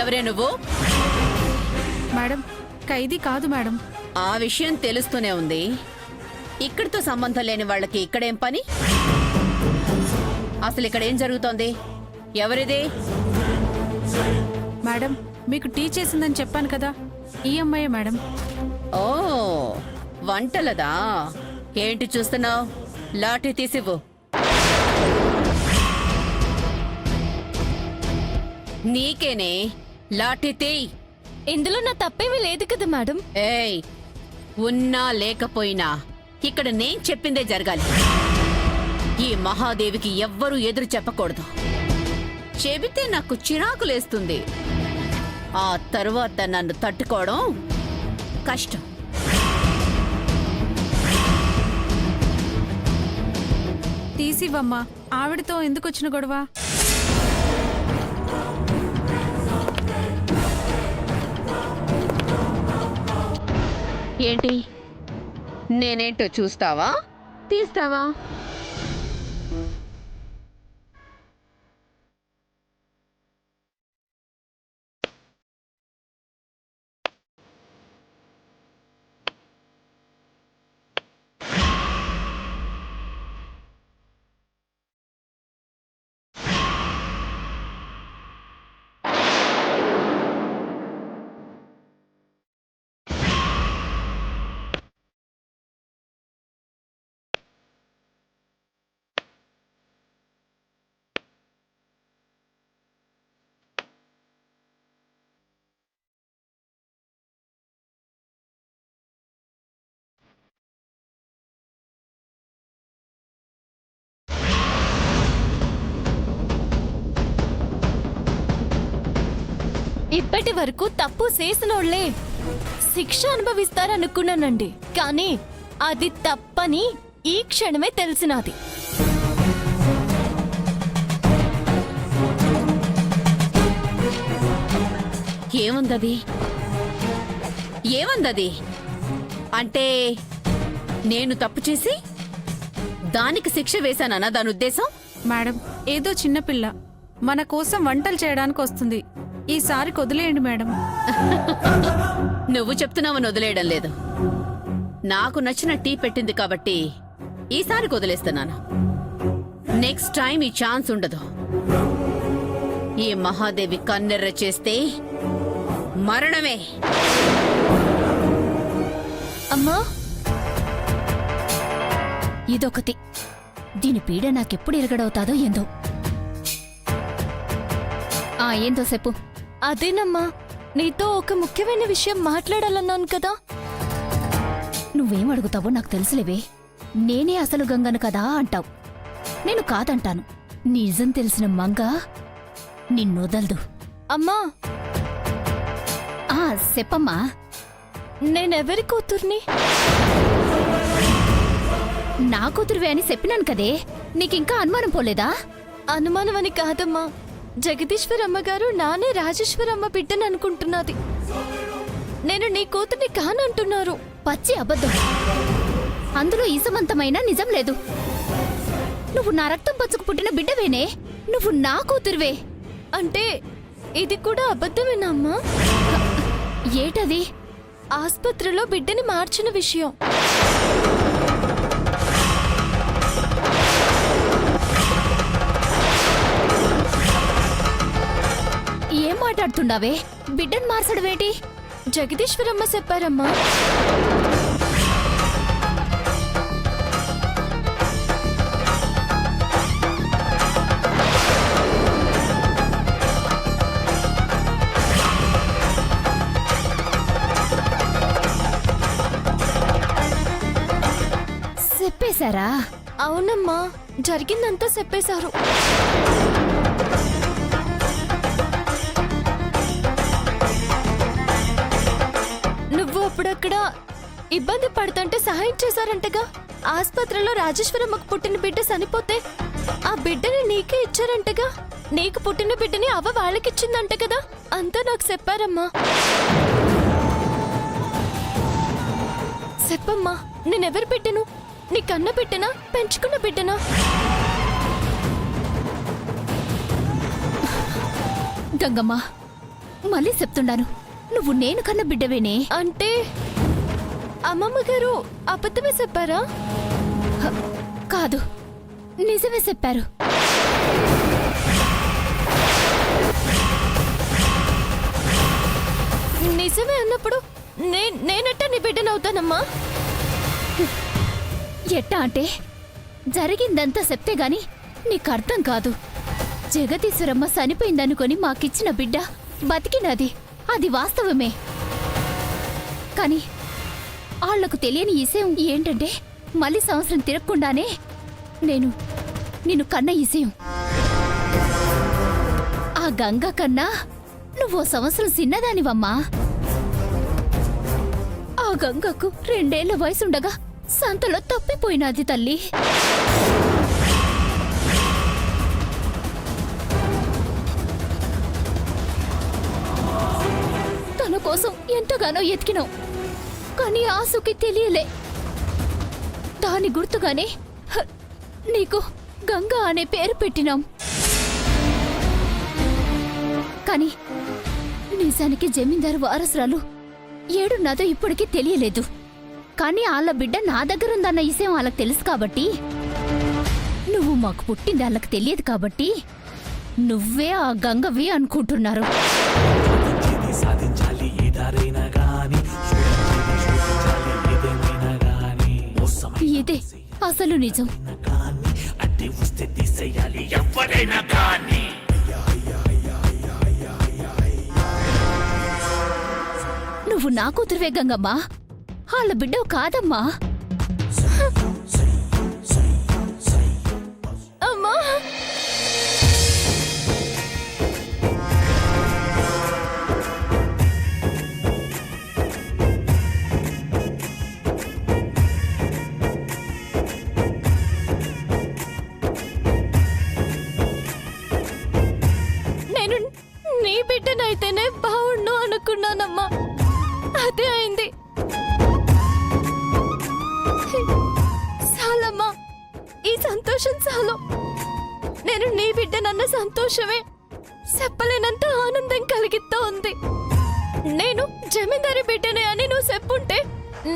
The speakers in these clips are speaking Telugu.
ఎవరే నువ్వు? మేడం, ఖైదీ కాదు మేడం. ఆ విషయం తెలుస్తూనే ఉంది. ఇక్కడితో సంబంధం లేని వాళ్ళకి ఇక్కడేం పని? అసలు ఇక్కడేం జరుగుతోంది? ఎవరిది? మేడం, మీకు టీ చేసిందని చెప్పాను కదా, ఈ అమ్మాయే మేడం. ఓ, వంటలదా? ఏంటి చూస్తున్నావు? లాఠీ తీసివ్వు. నీకేనే, లాఠీ తీయ్. ఇందులో నా తప్పేమీ లేదు కదా మేడం. ఏయ్, ఉన్నా లేకపోయినా ఇక్కడ నేను చెప్పిందే జరగాలి. ఈ మహాదేవికి ఎవ్వరూ ఎదురు చెప్పకూడదు. చెబితే నాకు చిరాకులేస్తుంది. ఆ తరువాత నన్ను తట్టుకోవడం కష్టం. తీసివ్వమ్మా, ఆవిడతో ఎందుకు వచ్చిన గొడవ? ఏంటి, నేనేంటో చూస్తావా, తీస్తావా? ఇప్పటి వరకు తప్పు చేసినోళ్లే శిక్ష అనుభవిస్తారనుకున్నానండి, కానీ అది తప్పని ఈ క్షణమే తెలిసినది. ఏముందది? ఏముందది అంటే నేను తప్పు చేసి దానికి శిక్ష వేశానన్నా దాని ఉద్దేశం? మేడం, ఏదో చిన్నపిల్ల మన కోసం వంటలు చేయడానికి వస్తుంది. ఈసారి వదిలేయండి మేడం. నువ్వు చెప్తున్నావని వదిలేయడం లేదు. నాకు నచ్చిన టీ పెట్టింది కాబట్టి ఈసారి వదిలేస్తున్నాను. నెక్స్ట్ టైం ఈ ఛాన్స్ ఉండదు. ఈ మహాదేవి కన్నెర్ర చేస్తే మరణమే. అమ్మా, ఇదొకటి. దీని పీడ నాకెప్పుడు ఎరగడవుతాదో ఏందో. ఏందో చెప్పు. అదేనమ్మా, నీతో ఒక ముఖ్యమైన విషయం మాట్లాడాలన్నాను కదా. నువ్వేం అడుగుతావో నాకు తెలుసులేవే. నేనే అసలు గంగను కదా అంటావు. నేను కాదంటాను. నిజం తెలిసిన మంగ నిన్నొదలదు. అమ్మా. చెప్పమ్మా. నేనెవరి కూతుర్ని? నా కూతురువే అని చెప్పినాను కదే. నీకింకా అనుమానం పోలేదా? అనుమానం అని కాదమ్మా, జగదీశ్వరమ్మ గారు నానే రాజేశ్వరమ్మ బిడ్డని అనుకుంటున్నది. నేను నీ కూతుర్ని కానంటున్నారు. పచ్చి అబద్ధం. అందులో ఈసమంతమైన నిజం లేదు. నువ్వు నా రక్తం పచ్చుకు పుట్టిన బిడ్డవేనే. నువ్వు నా కూతురువే. అంటే ఇది కూడా అబద్ధమేనా అమ్మా? ఏటది? ఆస్పత్రిలో బిడ్డని మార్చిన విషయం. ఏం మాట్లాడుతుండావే? బిడ్డను మార్చడమేటి? జగదీశ్వరమ్మ చెప్పారమ్మా. చెప్పేశారా? అవునమ్మా, జరిగిందంతా చెప్పేశారు. నువ్వు అప్పుడక్కడ ఇబ్బంది పడుతుంటే సహాయం చేశారంటగా. ఆస్పత్రిలో రాజేశ్వరమ్మకు పుట్టిన బిడ్డ చనిపోతే ఆ బిడ్డని నీకే ఇచ్చారంటగా. నీకు పుట్టిన బిడ్డని అవ్వ వాళ్ళకిచ్చిందంట కదా. అంతా నాకు చెప్పారమ్మా. చెప్పమ్మా, నేనెవరు బిడ్డను? నీ కన్న బిడ్డనా, పెంచుకున్న బిడ్డనా? గంగమ్మ, మళ్ళీ చెప్తున్నాను, నువ్వు నేను కన్న బిడ్డవేనే. అంటే అమ్మమ్మ గారు అబద్ధమే చెప్పారా? కాదు, నిజమే చెప్పారు. నిజమే అన్నప్పుడు నేనెట్టా నీ బిడ్డనవుతానమ్మా? ఎట్టా అంటే జరిగిందంతా చెప్తే గాని నీకు అర్థం కాదు. జగదీశ్వరమ్మ చనిపోయిందనుకొని మాకిచ్చిన బిడ్డ బతికినది, అది వాస్తవమే. కానీ వాళ్లకు తెలియని విషయం ఏంటంటే మళ్ళీ సంవత్సరం తిరగకుండానే నిన్ను కన్న విషయం. ఆ గంగ కన్నా నువ్వో సంవత్సరం చిన్నదానివమ్మా. ఆ గంగకు 2 ఏళ్ల వయసుండగా సంతలో తప్పిపోయినది తల్లి. తన కోసం ఎంతగానో ఎతికినావు, కానీ ఆసుకి తెలియలే. దాని గుర్తుగానే నీకు గంగా అనే పేరు పెట్టినాం. కానీ నిజానికి జమీందారు వారసురాలు ఏడున్నదో ఇప్పటికీ తెలియలేదు. కానీ వాళ్ళ బిడ్డ నా దగ్గర ఉందన్న విషయం వాళ్ళకి తెలుసు కాబట్టి, నువ్వు మాకు పుట్టింది వాళ్ళకి తెలియదు కాబట్టి నువ్వే ఆ గంగవి అనుకుంటున్నారు. ఇదే అసలు నిజం. నువ్వు నా కూతురువే గంగమ్మా, వాళ్ళ బిడ్డవు కాదమ్మా. అమ్మా, నేను నీ బిడ్డనైతేనే బావుండు అనుకున్నానమ్మా. అదే అయింది. చాలమ్మా, ఈ సంతోషం చాలు. నేను నీ బిడ్డనన్న సంతోషమే చెప్పలేనంత ఆనందం కలిగిస్తూ ఉంది. నేను జమీందారి బిడ్డనే అని నువ్వు చెప్పుంటే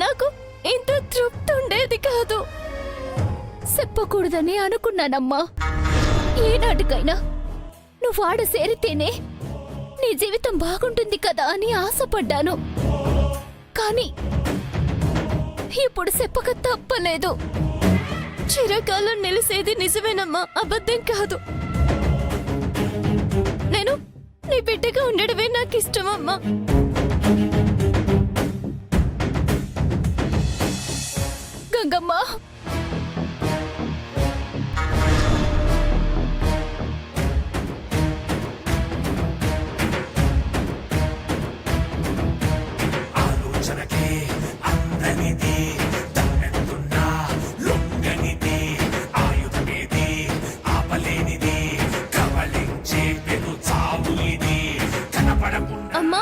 నాకు ఇంత తృప్తి ఉండేది కాదు. చెప్పకూడదని అనుకున్నానమ్మా. ఏనాటికైనా నువ్వు ఆడ సేరితేనే నీ జీవితం బాగుంటుంది కదా అని ఆశపడ్డాను. కానీ ఇప్పుడు చెప్పక తప్పలేదు. చిరకాలం నిలిసేది నిజమేనమ్మా, అబద్ధం కాదు. నేను నీ బిడ్డగా ఉండడమే నాకు ఇష్టమమ్మా. గంగమ్మ, అమ్మా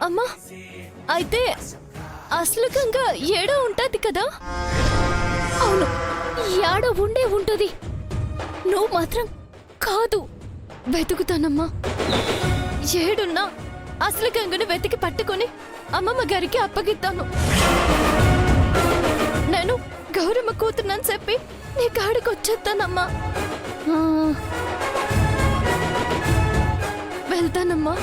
అమ్మా, అయితే అసలు గంగ ఏడో ఉంటది కదా? అవును, ఏడో ఉంటది. నువ్వు మాత్రం కాదు. వెతుకుతానమ్మా. ఏడున్నా అసలు గంగను వెతికి పట్టుకొని అమ్మమ్మ గారికి అప్పగిస్తాను. నేను గౌరమ్మ కూతురునని చెప్పి నీ కాడికి వచ్చేస్తానమ్మా. వెళ్తానమ్మా.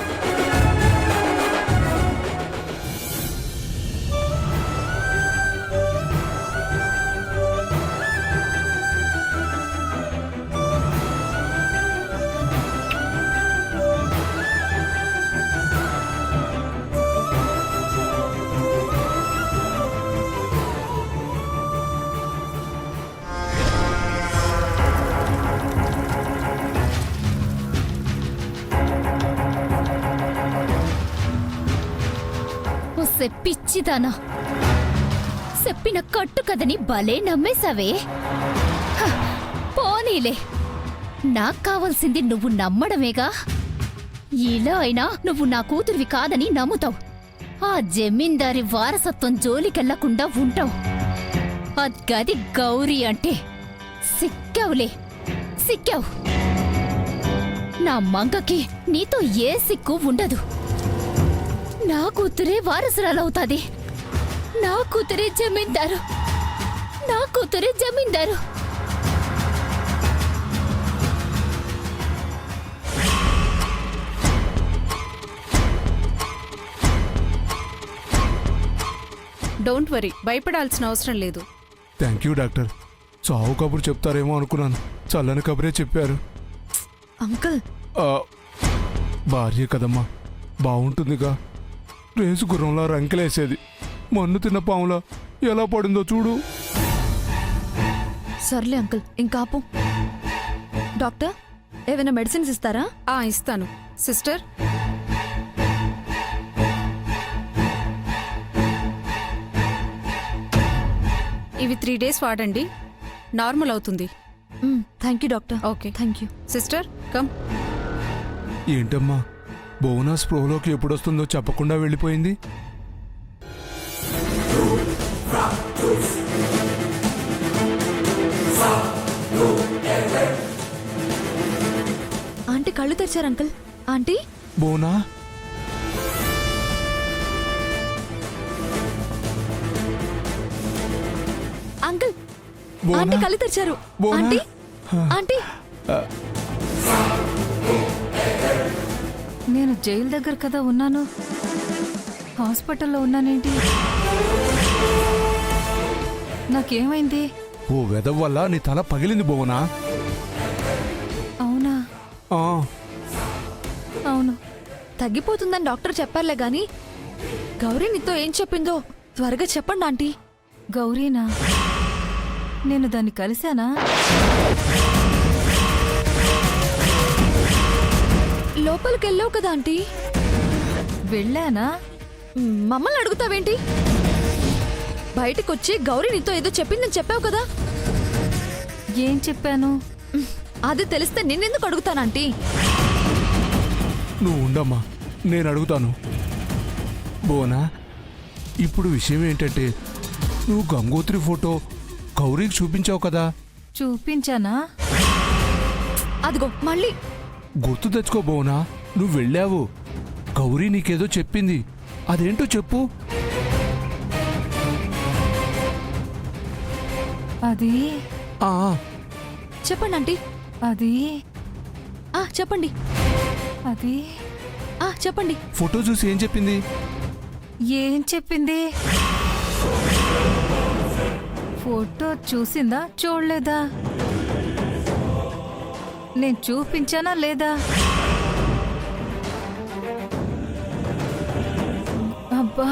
పిచ్చిదానా, చెప్పిన కట్టు కదని భలే నమ్మేశావే. పోనీలే, నాకు కావాల్సింది నువ్వు నమ్మడమేగా. ఇలా అయినా నువ్వు నా కూతురివి కాదని నమ్ముతావు. ఆ జమీందారి వారసత్వం జోలికెళ్లకుండా ఉంటావు. అద్గది గౌరీ అంటే సిక్కావులే, సిక్కావు. నా మంగకి నీతో ఏ సిక్కు ఉండదు. నా కూతురే వారసురాలవుతాది. నా కూతురే జమీందారు. నా కూతురే జమీందారు. డోంట్ వరీ, భయపడాల్సిన అవసరం లేదు. Thank you doctor. చావు కబురు చెప్తారేమో అనుకున్నాను, చల్లని కబురే చెప్పారు. అంకుల్ ఆ, భార్య కదమ్మా, బాగుంటుందిగా. రేసు గుర్రంలా రంకెలేసేది, మన్ను తిన్న పాములా ఎలా పడిందో చూడు. సర్లే అంకుల్ ఇంకాపు. డాక్టర్ ఏమైనా మెడిసిన్స్ ఇస్తారా? ఇస్తాను. సిస్టర్, ఇవి 3 days వాడండి, నార్మల్ అవుతుంది. Thank you doctor. Okay. Thank you. Sister come. ఏంటమ్మా, బోనస్ ప్రోలోకి ఎప్పుడొస్తుందో చెప్పకుండా వెళ్ళిపోయింది. ఆంటీ కళ్ళు తెరిచారు అంకుల్. ఆంటీ బోనా, అంకుల్ బోనా? ఆంటీ కళ్ళు తెరిచారు. బోనా? ఆంటీ ఆంటీ నేను జైలు దగ్గర కదా ఉన్నాను, హాస్పిటల్లో ఉన్నానేంటి? నాకేమైంది? ఓ వెదవ్ వల్ల నీ తల పగిలింది బోనా. అవునా? ఆ, అవును. తగ్గిపోతుందని డాక్టర్ చెప్పారులే గాని గౌరీ నీతో ఏం చెప్పిందో త్వరగా చెప్పండి ఆంటీ. గౌరీనా? నేను దాన్ని కలిశానా? లోపలికి వెళ్ళావు కదా ఆంటీ. వెళ్ళానా? మమ్మల్ని అడుగుతావేంటి? బయటకు వచ్చి గౌరీ నీతో ఏదో చెప్పిందని చెప్పావు కదా. ఏం చెప్పాను? అది తెలిస్తే నిన్నెందుకు అడుగుతానంటీ? నువ్వు ఉండమ్మా, నేను అడుగుతాను. బోనా, ఇప్పుడు విషయం ఏంటంటే నువ్వు గంగోత్రి ఫోటో గౌరీకి చూపించావు కదా. చూపించానా? అదిగో మళ్ళీ. గుర్తు తెచ్చుకో బోనా, నువ్వు వెళ్ళావు, గౌరీ నీకేదో చెప్పింది, అదేంటో చెప్పు. అది ఆ, చెప్పండి ఆంటీ. అది చెప్పండి. అది చెప్పండి. ఫోటో చూసి ఏం చెప్పింది? ఏం చెప్పింది? ఫోటో చూసిందా చూడలేదా? నేను చూపించానా లేదా? అబ్బా,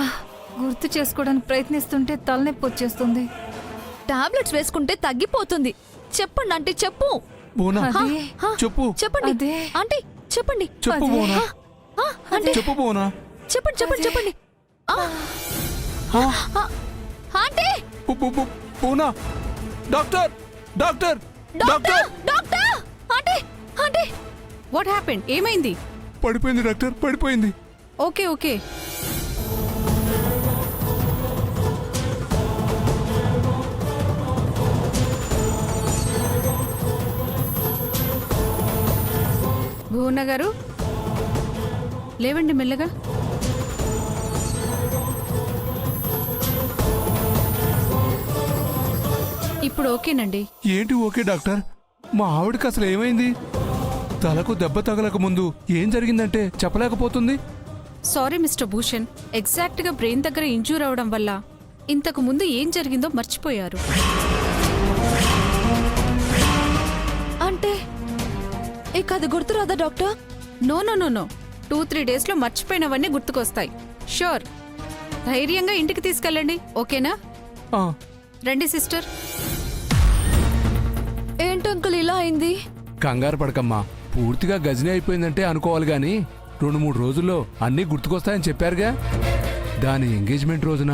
గుర్తు చేసుకోవడానికి ప్రయత్నిస్తుంటే తలనొప్పి వచ్చేస్తుంది. టాబ్లెట్స్ వేసుకుంటే తగ్గిపోతుంది. చెప్పండి ఆంటీ, చెప్పు. బోనా, అది చెప్పు. చెప్పండి అదే. ఆంటీ, చెప్పండి. చెప్పు అదే. బోనా, ఆంటీ చెప్పు బోనా. చెప్పండి చెప్పండి చెప్పండి. ఆంటీ బోనా, doctor doctor doctor. Doctor aunty aunty what happened? ఏమైంది? పడిపోయింది డాక్టర్, పడిపోయింది. Okay okay. భువన గారు లేవండి మెల్లగా. ఇప్పుడు ఓకేనండి. ఏంటి ఓకే డాక్టర్? మా ఆవిడకి అసలు ఏమైంది? తలకు దెబ్బ తగలక ముందు ఏం జరిగిందంటే చెప్పలేకపోతుంది. సారీ మిస్టర్ భూషణ్, ఎగ్జాక్ట్ గా బ్రెయిన్ దగ్గర ఇంజూర్ అవడం వల్ల ఇంతకు ముందు ఏం జరిగిందో మర్చిపోయారు. అంటే ఇక అది గుర్తురాదా doctor? No no no no, 2-3 days లో మర్చిపోయినవన్నీ గుర్తుకొస్తాయి. షూర్. ధైర్యంగా ఇంటికి తీసుకెళ్ళండి, ఓకేనా? ఆ, రండి సిస్టర్. ఏంటి అంకుల్ ఇలా అయింది? కంగారు పడకమ్మా, పూర్తిగా గజనీ అయిపోయిందంటే అనుకోవాలి గాని 2-3 రోజుల్లో అన్నీ గుర్తుకొస్తాయని చెప్పారుగా. దాని ఎంగేజ్మెంట్ రోజున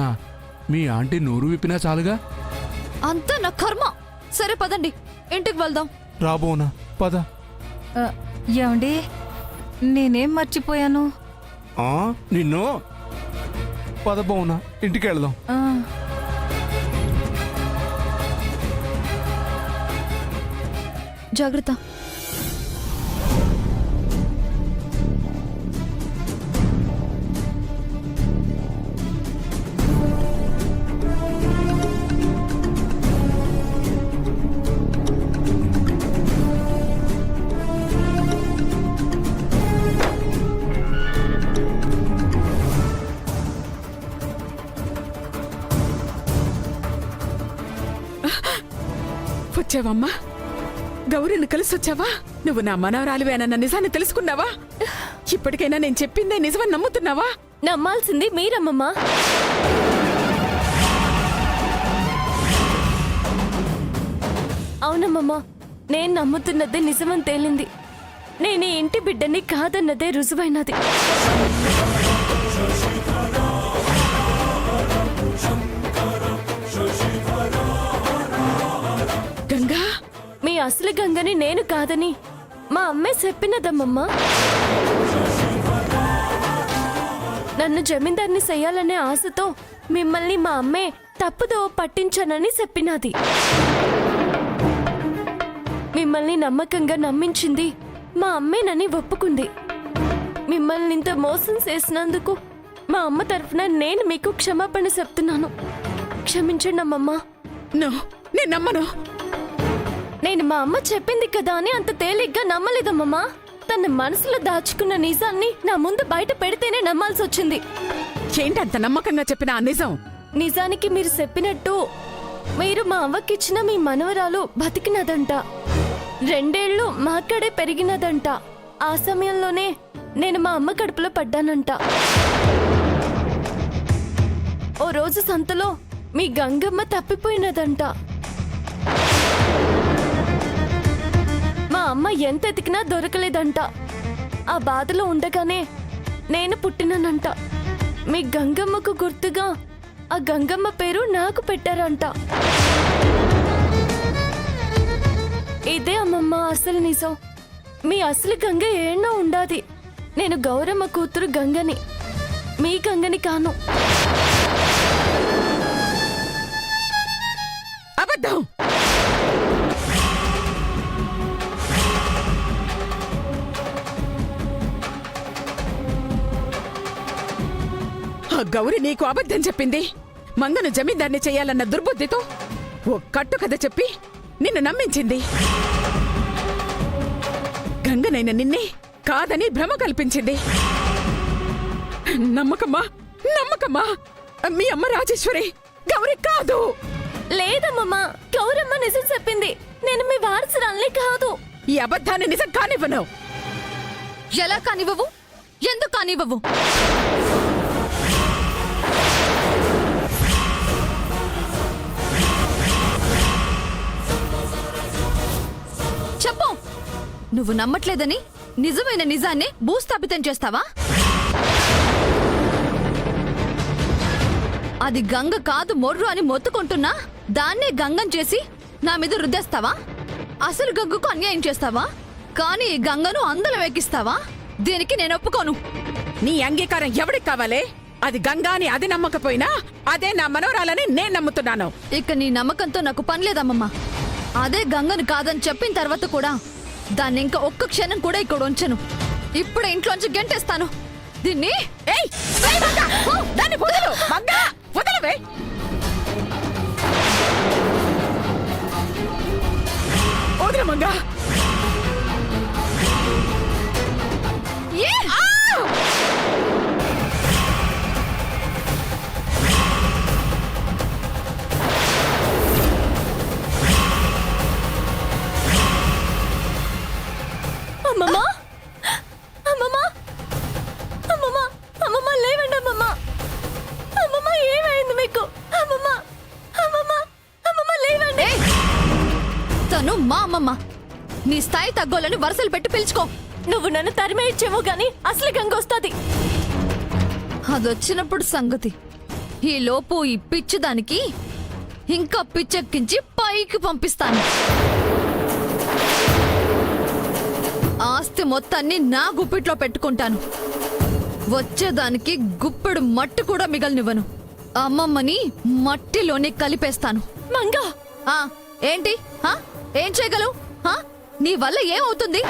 మీ ఆంటీ నోరు విప్పినా చాలుగా. అంతా నా కర్మ. సరే పదండి, ఇంటికి వెళ్దాం. రాబోనా, పద. ఏమండి, నేనేం మర్చిపోయాను? ఆ, నిన్ను. పద బోనా, ఇంటికి వెళ్దాం. ఆ, జాగ్రత్త. వచ్చావమ్మా? గౌరీని కలిసొచ్చావా? నువ్వు నా మనవరాలివేనన్న నిజాన్ని తెలుసుకున్నావా? ఇప్పటికైనా నేను చెప్పిందే నిజమని నమ్ముతున్నావా? నమ్మాల్సింది మీరమ్మమ్మా. అవునమ్మమ్మా, నేను నమ్ముతున్నదే నిజమని తేలింది. నేను ఈ ఇంటి బిడ్డని కాదన్నదే రుజువైనది. గంగా, మీ అసలు గంగని నేను కాదని మా అమ్మే చెప్పినదమ్మమ్మా. నన్ను జమీందార్ని చెయ్యాలనే ఆశతో మిమ్మల్ని మా అమ్మే తప్పుదో పట్టించానని చెప్పినది. మిమ్మల్ని నమ్మకంగా నమ్మించింది మా అమ్మేనని ఒప్పుకుంది. మిమ్మల్ని ఇంత మోసం చేసినందుకు మా అమ్మ తరఫున నేను మీకు క్షమాపణ చెప్తున్నాను. క్షమించండి అమ్మమ్మా. నేను నమ్మను. నేను మా అమ్మ చెప్పింది కదా అని అంత తేలిగ్గా నమ్మలేదమ్మమ్మా. తన మనసులో దాచుకున్న నిజాన్ని నా ముందు బయట పెడితేనే నమ్మాల్సి వచ్చింది. ఏంటంత నమ్మకంగా చెప్పిన ఆ నిజం? నిజానికి మీరు చెప్పినట్టు మీరు మా అవ్వకిచ్చిన మీ మనవరాలు బతికినదంట. 2 ఏళ్ళు మాక్కడే పెరిగినదంట. ఆ సమయంలోనే నేను మా అమ్మ కడుపులో పడ్డానంట. ఓ రోజు సంతలో మీ గంగమ్మ తప్పిపోయినదంట. మా అమ్మ ఎంత ఎతికినా దొరకలేదంట. ఆ బాధలో ఉండగానే నేను పుట్టినానంట. మీ గంగమ్మకు గుర్తుగా ఆ గంగమ్మ పేరు నాకు పెట్టారంట. ఇదే అమ్మమ్మ అసలు నిజం. మీ అసలు గంగ ఏడనో ఉండాది. నేను గౌరమ్మ కూతురు గంగని, మీ గంగని కాను. అబద్ధం. ఆ గౌరి నీకు అబద్ధం చెప్పింది. మంగను జమీందార్ని చెయ్యాలన్న దుర్బుద్ధితో ఓ కట్టు కథ చెప్పి నిన్ను నమ్మించింది. గంగనైన నిన్నే కాదని భ్రమ కల్పించింది. నమ్మకమ్మా, నమ్మకమ్మా. మీ అమ్మ రాజేశ్వరి గౌరి కాదు. లేదమ్మమ్మా, గౌరమ్మ నిజం చెప్పింది. నేను మీ వారసురాల్ని కాదు. ఈ అబద్ధాన్ని నిజం కానివ్వను. ఎలా కానివ్వవు? ఎందుకు కానివ్వవు? చెప్పు. నువ్వు నమ్మట్లేదని నిజమైన నిజాన్ని భూస్థాపితం చేస్తావా? అది గంగ కాదు మొర్రు అని మొత్తుకుంటున్నా దాన్నే గంగం చేసి నా మీద రుద్దేస్తావా? అసలు గంగకు అన్యాయం చేస్తావా? కానీ ఈ గంగను అందరం ఎక్కిస్తావా? దీనికి నేను ఒప్పుకోను. నీ అంగీకారం ఎవరికి కావాలే? అది గంగా అని అది నమ్మకపోయినా అదే నా మనవరాలని నేను నమ్ముతున్నాను. ఇక నీ నమ్మకంతో నాకు పనిలేదమ్మమ్మా. అదే గంగను కాదని చెప్పిన తర్వాత కూడా దాన్ని ఇంకా ఒక్క క్షణం కూడా ఇక్కడ ఉంచను. ఇప్పుడే ఇంట్లోంచి గెంటేస్తాను దీన్ని. ఏయ్, ఏయ్ మంగా! దాన్ని వదలు! మంగా! వదలవే! వదలు మంగా! అమ్మమ్మా, అమ్మమ్మా, అమ్మమ్మా, అమ్మమ్మా లేవండి అమ్మమ్మా. అమ్మమ్మా ఏమైంది మీకు? అమ్మమ్మా, అమ్మమ్మా, అమ్మమ్మా లేవండి. తను మా అమ్మమ్మ. నీ స్థాయి తగ్గోలని వరుసలు పెట్టి పిలుచుకో. నువ్వు నన్ను తరిమేయించేమో గాని అసలు గంగ వస్తుంది. అదొచ్చినప్పుడు సంగతి. ఈ లోపు ఈ పిచ్చిదానికి ఇంకా పిచ్చెక్కించి పైకి పంపిస్తాను. ఆస్తి మొత్తాన్ని నా గుప్పిట్లో పెట్టుకుంటాను. వచ్చేదానికి గుప్పెడు మట్టి కూడా మిగలనివ్వను. అమ్మమ్మని మట్టిలోనే కలిపేస్తాను. మంగా, ఏంటి? ఏం చేయగలవు? నీ వల్ల ఏమవుతుంది?